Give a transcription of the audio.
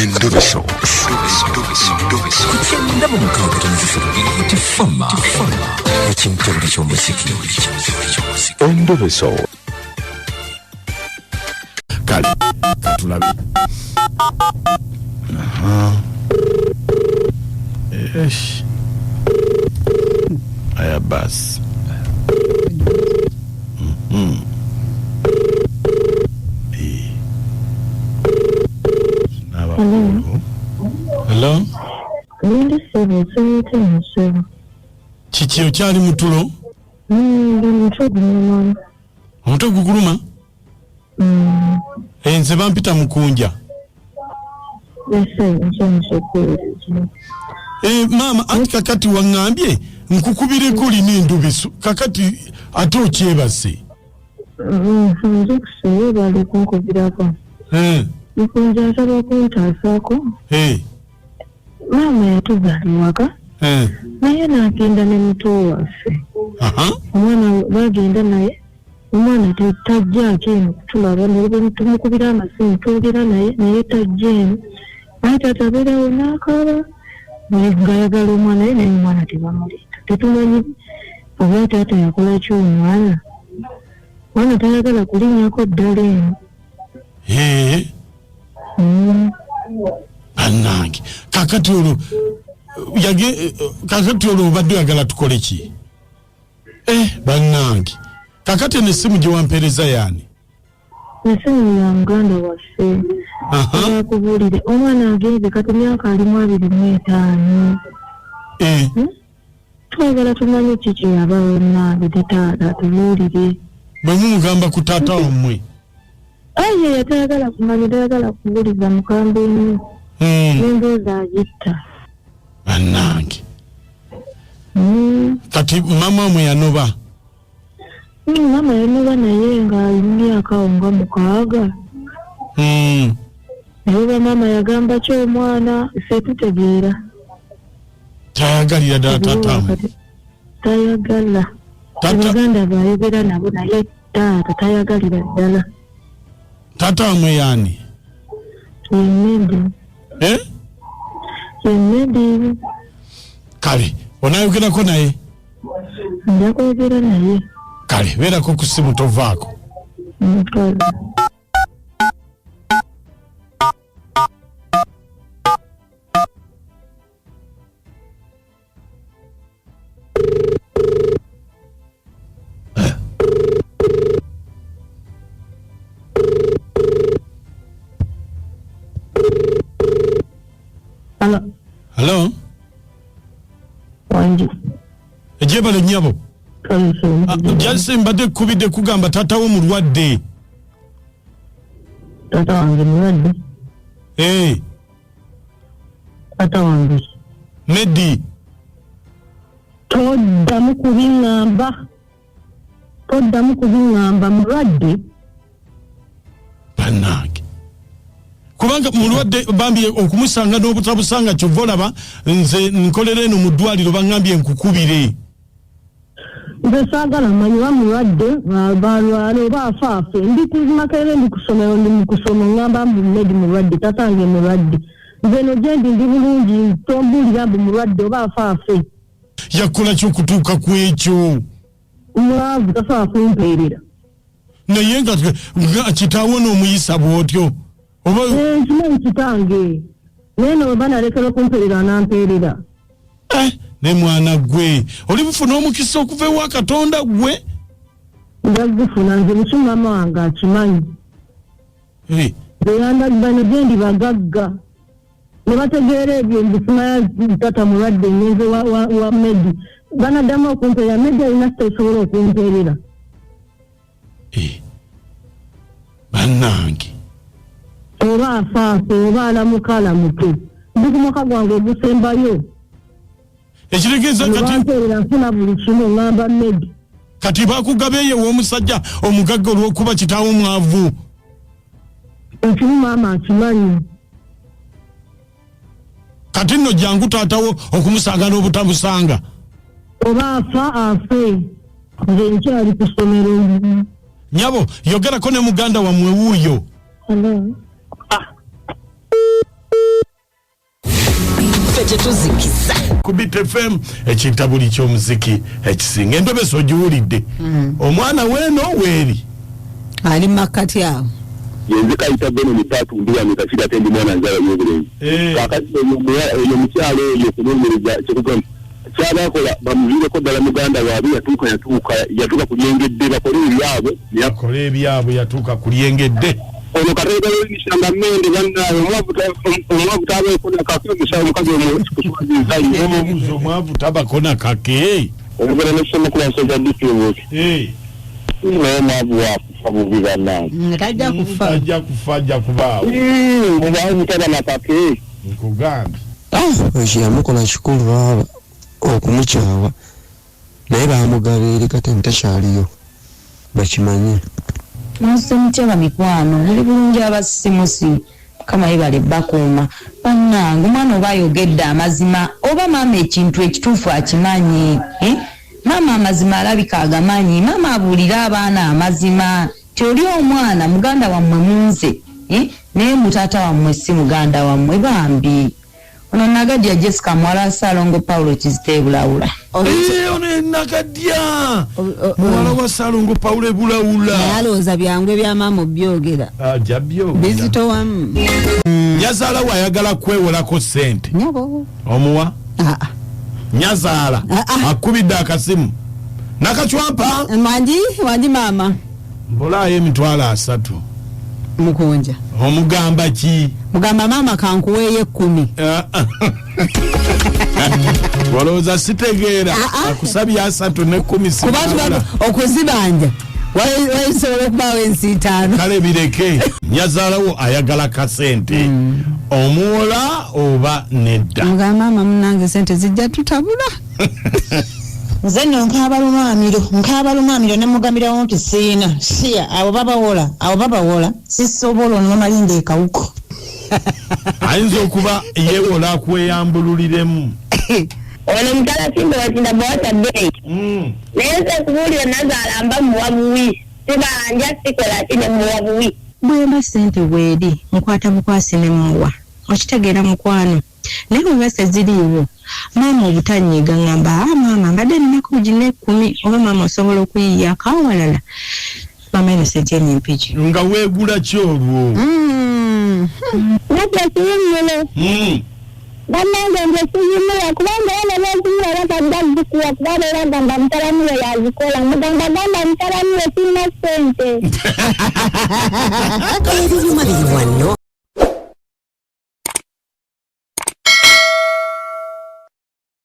Endobeso. Kugenda mu mukaaga tifama ekintu buli ky'omuziki. Endobeso. Kale tulabe. Esh. Aya basi. Hello? Ndi sebo. Kiki okyali mutulo? Ndi mutwe omutwe gukuluma? Nze bampita mukunja. Mama anti kakati wangambye nkukubireko lina endobeso kakati ate okyebase. Nze kusobola bali kunkubirako. Mukunja asaba kuntaasako. Mama yatuzaala waka. Naye n'agenda ne muto waffe. Omwana bagenda naye. Omwana tajja eno kutulaba ne tumukubira amasimu twogera naye tajja eno. Naye taata abeerawo n'akaaba. Ngayagala omwana naye naye omwana tebamuleeta. Tetumanyi oba taata yakola ki omwana. Omwana tayagala kulinnyako ddala eno. Anange kakati olwo obadde oyagala tukole ki? Bannange kakati n'essimu gye wampeereza yaani? Essimu ya muganda waffe. Yakubuulire omwana agenze kati myaka alimu 25. Twagala tumanye ki kye yabawo nange taata tubuulire. Bwe mumugamba ku taata wammwe? Aye yatayagala kumanya tayagala kubuuliza mukamba ennyo. N'emboozi agitta. Bannange. Kati mama mwe yanoba? Mama yanoba naye nga emyaka nga 6. Naye mama yagamba ki omwana ffe tutegeera. Tayagalira ddala taatamu? Tayagala. Abaganda bayogera nabo naye taata tayagalira ddala. Tata mwe yani? Yemedi. Yemedi. Kale, onayogerako naye? Njakwogera naye. Kale, beerako ku ssimu tovaako. Hello? Wanji. Ejebale nnyabo? Jase mbadde kubidde kugamba taata wo mulwadde. Taata wange mulwadde? Taata wange. Medi. Toddamu kubiŋŋamba mulwadde. Bannange. Kubanga mulwadde bambye okumusanga n'obutabusanga kyova olaba nze nkolera eno mu ddwaliro baŋŋambye nkukubire. Nze saagala manyi bamulwadde balwala oba afaafe ndi kumakerere ndi kusomero ndi mukusoma ngamba medi mulwadde tatange mulwadde nze no gyendi ndi bulungi tombuulira mbu mulwadde oba afaafe. Yakola ki okutuuka ku ekyo? Mulavu tasobola kumpeerera. Naye nga kitaawo n'omuyisa bw'otyo. Kimanyi kitange naye noba nalekera okumpeerera nampeerera. Ne mwana gwe oli bufuna omukisa okuva ewa Katonda gwe? Njagufuna nze mukyuma mama wange akimanyi. Bano gyendi bagagga ne bategeera ebyo mbifuna tata mulwadde nyenze wa Medi banaddamu okumpeerera Medi alina siteesobola okumpeerera. Bannange. Oba afaafe oba alamuka alamuke ndi ku mwaka gwange ogusembayo. Ekitegeeza kati nfuna buli kimu ngamba Medi. Kati bakugabeeye w'omusajja omugagga olw'okuba kitaawo mwavu. Ekimu maama akimanyi. Kati nno jangu taatawo okumusanga n'obutamusanga. Oba afe. Nze nkyali ku ssomero. Nyabo yogerako ne muganda wammwe wuuyo. Hello. ffe tetuzikisa ku Beat FM ekitabuli ky'omuziki ekisinga endobe sogiwulidde omwana weeno weeri ali makati awo yenze kayita beno mitatu ndiwa nikashida tendi mwana njala yobulenzi kakati eyo mukyalo eyo kunoonyereza kyekugamba kyabakola bamuviireko ddala muganda waabwe yatuuka ku lyengedde bakole ebyabwe yatuuka ku lyengedde ono kateegalolishanga mmende bannaye omwavu tabaekona kake omusawo omukazi omubuuzi omwavu tabakona kake omugala n'ekisomeko lwansooja distributi naye omwavu wakufa bubi bannaye tajja kufa ajja kubaawo mubaawo mutaba na kake nkugambye ekiyamukola kikulu baba okumukyawa naye bamugaba eri kati ntakyaliyo bakimanye Musemutya mikwano muli bulungi abasimusi kama ibale bakuuma bannange omwana oba ayogedde amazima oba maama ekintu ekituufu akimanyi maama amazima alabika agamanyi maama abuulira abaana amazima tyoli omwana muganda wammwe munze naye mutaata wammwe si muganda wammwe bambi ono Nagadya Jessica mwala Salongo Paulo Kizitebulawula ono Nagadya mwala wa Salongo Paulo Bulawula alowooza byangwe bya maama obyogera bizito wamu Nyazaala wayagala kwewolako ssente omuwa Nyazaala akubidde akasimu nakacwampa wanji maama mbulaayo emitwalo 3 mukonja omugamba ki mugamba maama kankuweeye 10 walowooza sitegeera akusabye 3 ne 10 kuba okuzibanja wayisobola okubaawo ensi 5 kale bireke Nyazaalawo ayagala kasente omuwola oba nedda mugamba maama munange sente zijja tutabula nze nno nkaabalumamiro ne mugambirawo nti siina siya abo babawola sisobola onomalinde ekawuko ayinza okuba yeewola akweyambululiremu ono mutala simba watinda bwata bei naye nze kubuulira Nazaala mba muwa buwi sibanja sikola kine muwa buwi bwemba ssente bweri nkwata bukwasi ne muwa okitegeera mukwano naye bweba seziriiwo maama obutanyiga ngamba maama mbadde ninaku gine 10 oba maama osobola okuyiya akawalala maama eno sente enimpiki nga weegula ki olwo nakyo kiyimule bannange nze kiyimula kubanga ena bezimula batadda zikuwa kubanga era gamba mutalamiwe yazikola mugamba gamba mutalamiwe sirina ssente